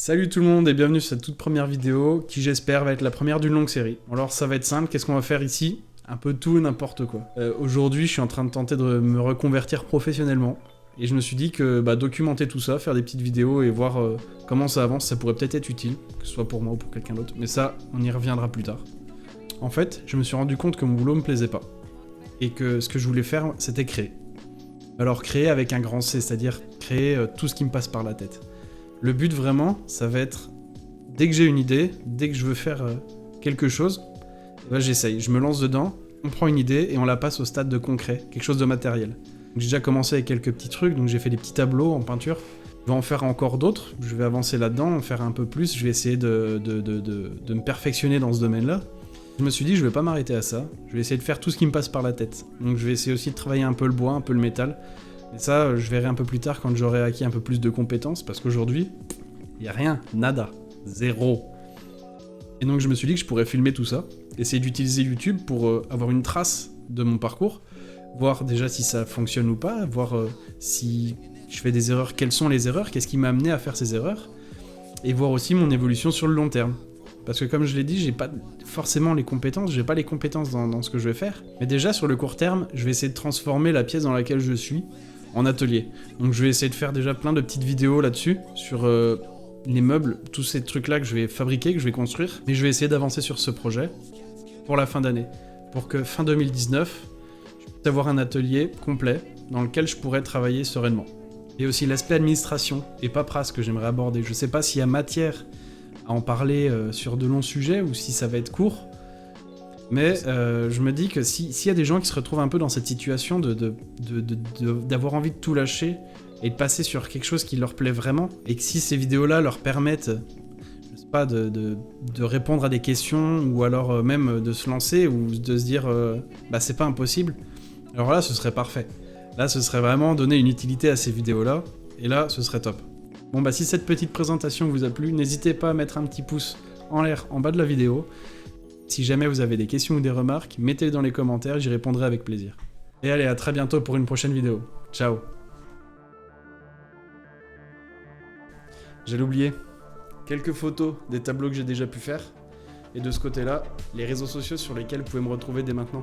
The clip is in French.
Salut tout le monde et bienvenue sur cette toute première vidéo qui j'espère va être la première d'une longue série. Alors ça va être simple, qu'est-ce qu'on va faire ici? Un peu tout et n'importe quoi. Aujourd'hui je suis en train de tenter de me reconvertir professionnellement et je me suis dit que documenter tout ça, faire des petites vidéos et voir comment ça avance, ça pourrait peut-être être utile, que ce soit pour moi ou pour quelqu'un d'autre, mais ça on y reviendra plus tard. En fait, je me suis rendu compte que mon boulot me plaisait pas et que ce que je voulais faire c'était créer. Alors créer avec un grand C, c'est-à-dire créer tout ce qui me passe par la tête. Le but vraiment, ça va être, dès que j'ai une idée, dès que je veux faire quelque chose, j'essaye, je me lance dedans, on prend une idée et on la passe au stade de concret, quelque chose de matériel. J'ai déjà commencé avec quelques petits trucs, donc j'ai fait des petits tableaux en peinture, je vais en faire encore d'autres, je vais avancer là-dedans, en faire un peu plus, je vais essayer de me perfectionner dans ce domaine-là. Je me suis dit, je vais pas m'arrêter à ça, je vais essayer de faire tout ce qui me passe par la tête. Donc je vais essayer aussi de travailler un peu le bois, un peu le métal. Et ça, je verrai un peu plus tard quand j'aurai acquis un peu plus de compétences, parce qu'aujourd'hui, il n'y a rien, nada, zéro. Et donc je me suis dit que je pourrais filmer tout ça, essayer d'utiliser YouTube pour avoir une trace de mon parcours, voir déjà si ça fonctionne ou pas, voir si je fais des erreurs, quelles sont les erreurs, qu'est-ce qui m'a amené à faire ces erreurs, et voir aussi mon évolution sur le long terme. Parce que comme je l'ai dit, j'ai pas forcément les compétences, j'ai pas les compétences dans ce que je vais faire, mais déjà sur le court terme, je vais essayer de transformer la pièce dans laquelle je suis en atelier. Donc je vais essayer de faire déjà plein de petites vidéos là-dessus, sur les meubles, tous ces trucs-là que je vais fabriquer, que je vais construire, et je vais essayer d'avancer sur ce projet pour la fin d'année, pour que fin 2019, je puisse avoir un atelier complet dans lequel je pourrais travailler sereinement. Et aussi l'aspect administration et paperasse que j'aimerais aborder. Je sais pas s'il y a matière à en parler sur de longs sujets ou si ça va être court, mais je me dis que s'il y a des gens qui se retrouvent un peu dans cette situation d'avoir envie de tout lâcher et de passer sur quelque chose qui leur plaît vraiment, et que si ces vidéos-là leur permettent, je sais pas, de répondre à des questions, ou alors même de se lancer, ou de se dire c'est pas impossible, alors là ce serait parfait. Là ce serait vraiment donner une utilité à ces vidéos-là, et là ce serait top. Bon si cette petite présentation vous a plu, n'hésitez pas à mettre un petit pouce en l'air en bas de la vidéo. Si jamais vous avez des questions ou des remarques, mettez-les dans les commentaires, j'y répondrai avec plaisir. Et allez, à très bientôt pour une prochaine vidéo. Ciao. J'allais oublier quelques photos des tableaux que j'ai déjà pu faire, et de ce côté-là, les réseaux sociaux sur lesquels vous pouvez me retrouver dès maintenant.